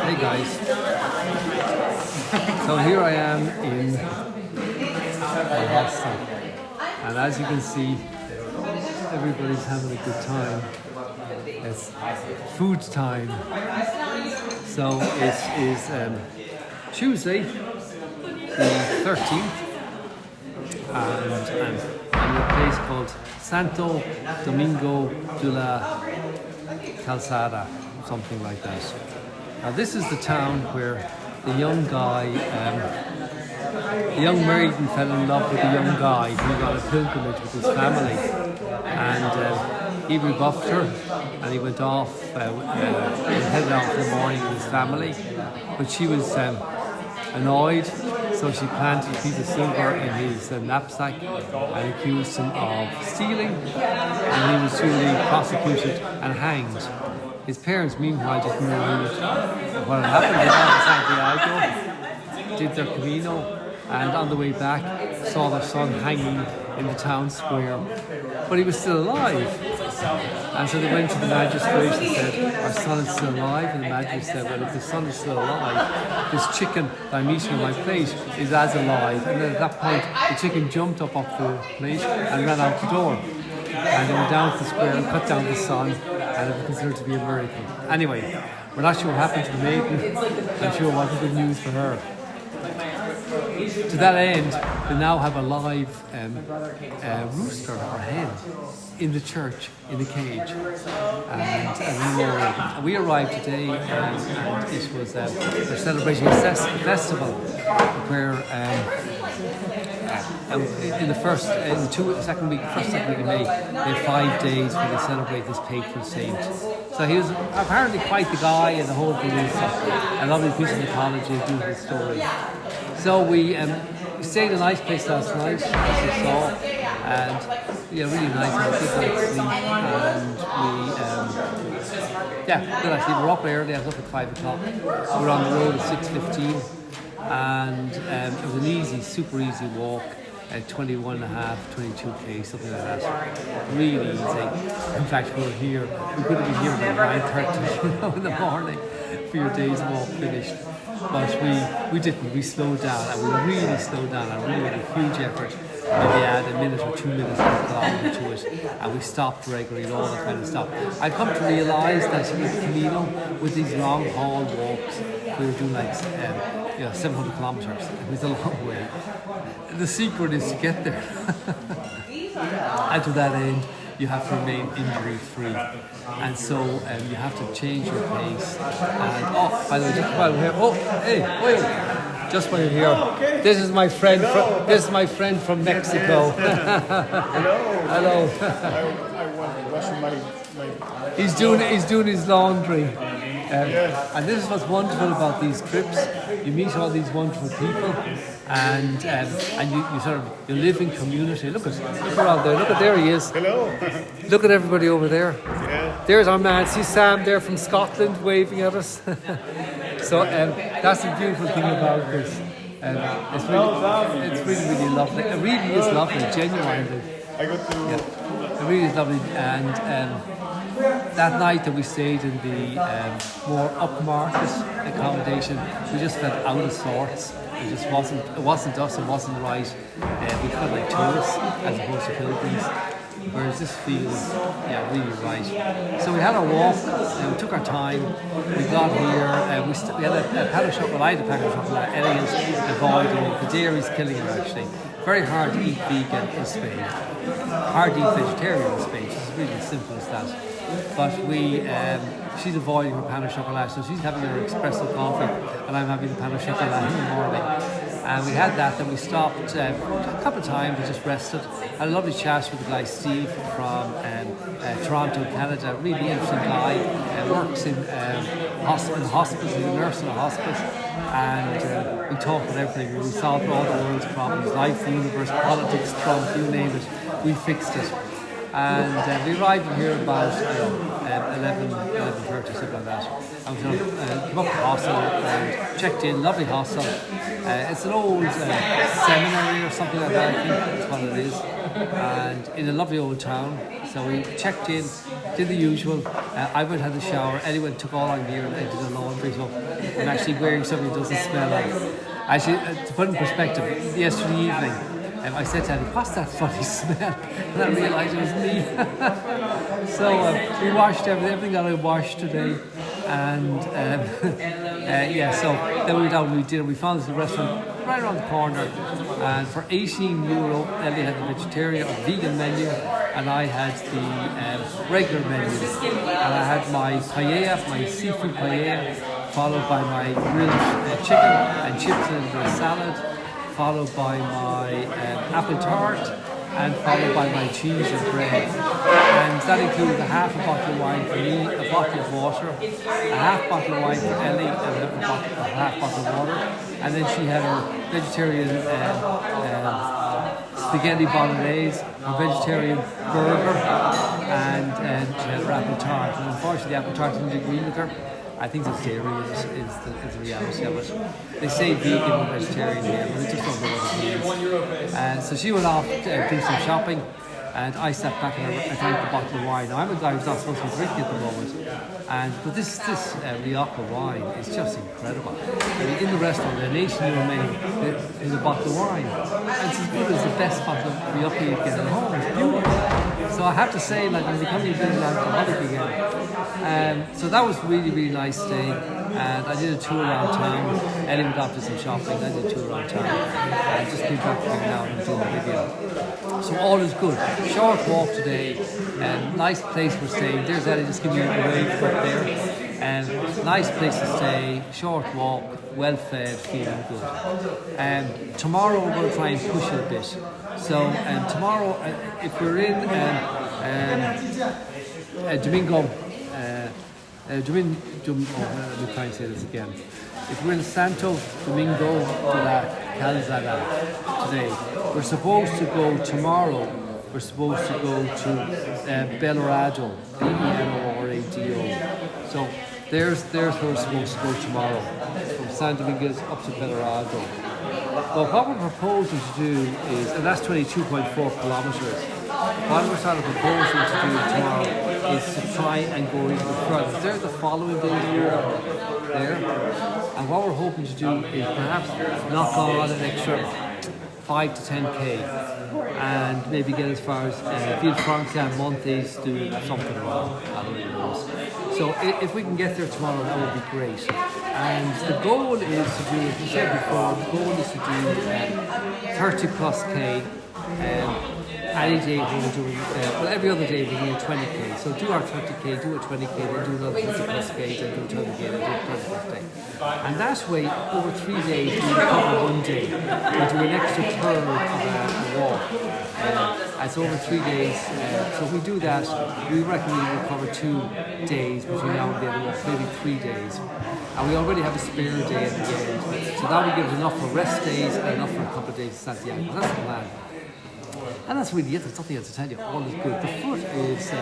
Hey guys, so here I am in my hostel, and as you can see, everybody's having a good time. It's food time. So it is Tuesday, the 13th, and I'm in a place called Santo Domingo de la Calzada, something like that. Now this is the town where the young guy, the young married and fell in love with the young guy who got a pilgrimage with his family, and he rebuffed her, and he went off, he headed off in the morning with his family, but she was annoyed, so she planted a piece of silver in his knapsack and accused him of stealing, and he was duly prosecuted and hanged. His parents, meanwhile, didn't know what had happened. They went to Santiago, did their Camino, and on the way back saw their son hanging in the town square, but he was still alive. And so they went to the magistrate and said, our son is still alive, and the magistrate said, well, if the son is still alive, this chicken that I'm eating on my plate is as alive. And then at that point, the chicken jumped up off the plate and ran out the door. And they went down to the square and cut down the son, and it was considered to be a miracle. Anyway, we're not sure what happened to the maiden. I'm sure it wasn't good news for her. To that end, they now have a live rooster or hen in the church, in the cage. And we arrived today, and it was they're celebrating a festival where in the second week in May, they have 5 days where they celebrate this patron saint. So he was apparently quite the guy, and the whole thing is a lovely piece of mythology, a beautiful story. So we stayed in a nice place last night, as you saw, and really nice, and a good night's sleep, and good actually. We're up early. I was up at 5 o'clock. We were on the road at 6:15, and it was an super easy walk. 21.5, 22k, something like that. Really easy. In fact, we could have been here by 9:30 in the morning for your day's walk finished. But we didn't. We slowed down, and we really slowed down. I really made a huge effort. Maybe add a minute or 2 minutes per kilometre to it, and we stopped regularly and all that kind of stuff. I've come to realise that in the Camino, with these long haul walks, we were doing like 700 kilometres. It was a long way. The secret is to get there. And to that end, you have to remain injury-free, and so you have to change your pace. And by the way, just while we're here, just while you're here, this is my friend from Mexico. Hello. I'm washing my. He's doing his laundry. And this is what's wonderful about these trips. You meet all these wonderful people, and you live in community. Look around there. Look, there he is. Hello. Look at everybody over there. Yeah. There's our man. See Sam there from Scotland waving at us. So that's the beautiful thing about this. It's really lovely. It really is lovely, genuinely. I got to. Yeah, it really is lovely. And that night that we stayed in the more upmarket accommodation, we just felt out of sorts. It just wasn't us. It wasn't right. We felt like tourists as opposed to pilgrims. Whereas this feels, really right. So we had our walk, we took our time, we got here, we had a pan of chocolate, I had a pan of chocolate, Elliot's avoiding it, the dairy's killing her actually. Very hard to eat vegan in Spain, hard to eat vegetarian in Spain, it's really as simple as that. But she's avoiding her pan of chocolate, so she's having her espresso coffee, and I'm having the pan of chocolate in the morning. And we had that, then we stopped a couple of times, we just rested. Had a lovely chat with the guy Steve from Toronto, Canada. Really interesting guy. Works in hospice, he's a nurse in a hospice. And we talked about everything. We solved all the world's problems, life, the universe, politics, Trump, you name it. We fixed it. And we arrived here about 11:30, something like that. I was going to come up to the hostel and checked in, lovely hostel. It's an old seminary or something like that, I think that's what it is. And in a lovely old town. So we checked in, did the usual, I went and had a shower. Ellie went and took all our gear and did the laundry. So I'm actually wearing something that doesn't smell like. Actually, to put in perspective, yesterday evening, I said to Ellie, "What's that funny smell?" And I realised it was me. So we washed everything got washed today, and yeah. So then we went out and we did. We found this restaurant right around the corner, and for €18, Ellie had the vegetarian or vegan menu, and I had the regular menu. And I had my paella, my seafood paella, followed by my grilled chicken and chips and a salad, followed by my apple tart, and followed by my cheese and bread. And that included a half a bottle of wine for me, a bottle of water, a half bottle of wine for Ellie, and a half bottle of water. And then she had her vegetarian spaghetti bolognese, a vegetarian burger, and she had her apple tart. And unfortunately, the apple tart didn't agree with her. I think the dairy is the reality of it. They say vegan and vegetarian here, but they just don't know what it means. And so she went off to do some shopping, and I sat back and I drank a bottle of wine. Now, I'm a guy who's not supposed to be drinking at the moment, but this Rioja wine is just incredible. I mean, in the restaurant, the nation menu is a bottle of wine, and it's as good as the best bottle of Rioja you get at home. It's beautiful. So I have to say, like, I'm becoming a bit of an alcoholic again. So that was really, really nice day, and I did a tour around town. Ellie went off to some shopping. I did a tour around town, and just came back here now and doing a video. So all is good. Short walk today, and nice place we're staying. There's Ellie just giving you a wave up there. And nice place to stay, short walk, well fed, feeling good. Tomorrow we're going to try and push it a bit. So tomorrow, if we're in Domingo, let me try and say this again. If we're in Santo Domingo de la Calzada today, we're supposed to go tomorrow. We're supposed to go to Belorado, Benorado. So there's where we're supposed to go tomorrow, from San Domingo up to Belorado. But what we're proposing to do is, and that's 22.4 kilometres. What we're sort of proposing to do tomorrow is to try and go even further. There's the following day walk there, and what we're hoping to do is perhaps knock on an extra 5 to 10k, and maybe get as far as Villafranca and Montes, do something wrong. I don't really know. So if we can get there tomorrow, that would be great. And the goal is to do, as we said before, the goal is to do 30 plus k. Any day we're doing, every other day we're doing 20k. So do our 30k, do a 20k, then do another 50 plus k, then do 20k, then do a 30 plus k. And that way, over 3 days, we cover 1 day. We do an extra third of a walk. And so over 3 days, so if we do that, we reckon we will cover 2 days between now and the end of the walk, maybe 3 days. And we already have a spare day at the end. So that will give us enough for rest days and enough for a couple of days in Santiago. That's the plan. And that's really it. There's nothing else to tell you. All is good. The foot is, I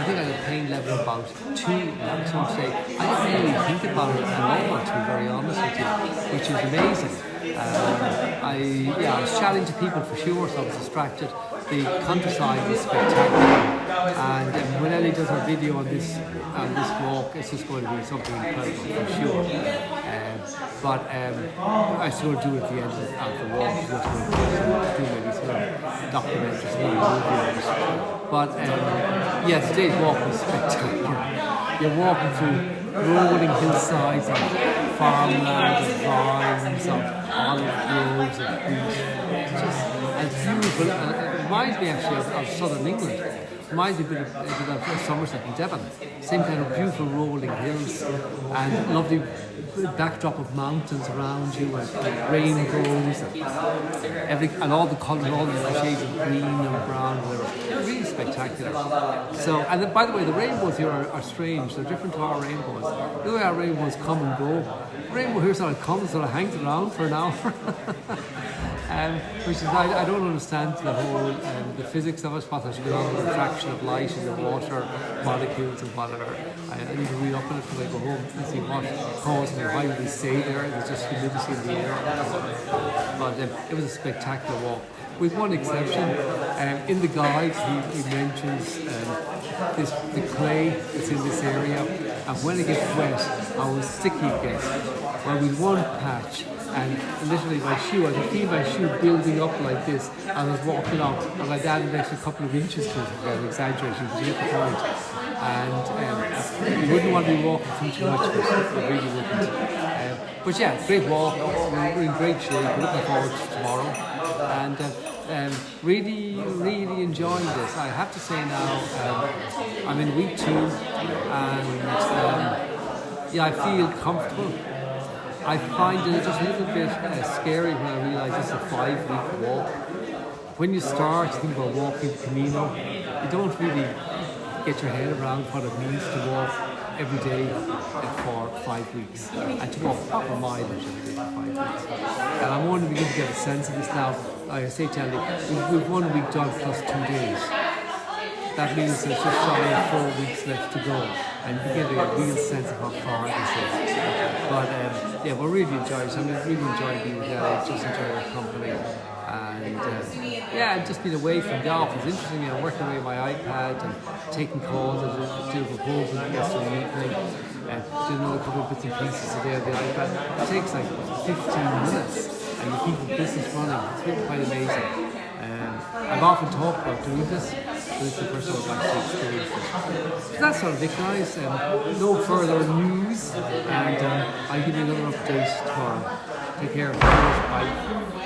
think I have a pain level about 2. Some say I didn't really think about it at all, to be very honest with you, which is amazing. I was chatting to people for sure, so I was distracted. The countryside is spectacular, and when Ellie does her video on this walk, it's just going to be something incredible for sure. But I still do it at the end of the walk. She's just going to do maybe some documentaries, maybe videos. But yeah, today's walk was spectacular. You're walking through rolling hillsides of farmland and vines, of olive groves and wheat. It's just beautiful. It reminds me actually of southern England. It reminds me a bit of Somerset and Devon. Same kind of beautiful rolling hills and lovely backdrop of mountains around you and rainbows and all the colours, all the shades of green and brown. They're really spectacular. So, and then, by the way, the rainbows here are strange. They're different to our rainbows. The way our rainbows come and go. The rainbow here sort of comes, sort of hangs around for an hour. Which is, I don't understand the whole, the physics of it, what there's going on, the refraction of light in the water, molecules and whatever. I need to read up on it when I go home and see what caused me, why would we stay there, there's just humidity in the air. But it was a spectacular walk. With one exception, in the guide he mentions the clay that's in this area, and when it gets wet, how sticky it gets. Well, with one patch, and literally my shoe, I could feel my shoe building up like this as I was walking up, and I added an extra couple of inches to it, I'm exaggerating, but you get the point. And you wouldn't want to be walking too much, but you really wouldn't. But yeah, great walk, we're in great shape, we're looking forward to tomorrow. And really enjoying this. I have to say now, I'm in week 2, and yeah, I feel comfortable. I find it just a little bit scary when I realise it's a 5-week walk. When you start to think about walking the Camino, you don't really get your head around what it means to walk every day for 5 weeks, and to walk proper mileage every day for 5 weeks. And I'm only beginning to get a sense of this now. Like I say, tell you, we've 1 week done plus 2 days. That means there's just shy of 4 weeks left to go, and you get a real sense of how far this is. But yeah, we're really enjoying it. I mean, really enjoying being with LA, just enjoying our company. And yeah, just being away from the office. Interesting, you know, working away my iPad and taking calls and doing proposals yesterday evening, and doing another couple of bits and pieces today on the iPad. It takes like 15 minutes, and you keep the business running. It's been quite amazing. I've often talked about doing this, but it's the first time I've actually experienced it. So that's sort of it, guys. No further news, and I'll give you another update tomorrow. Take care. Bye.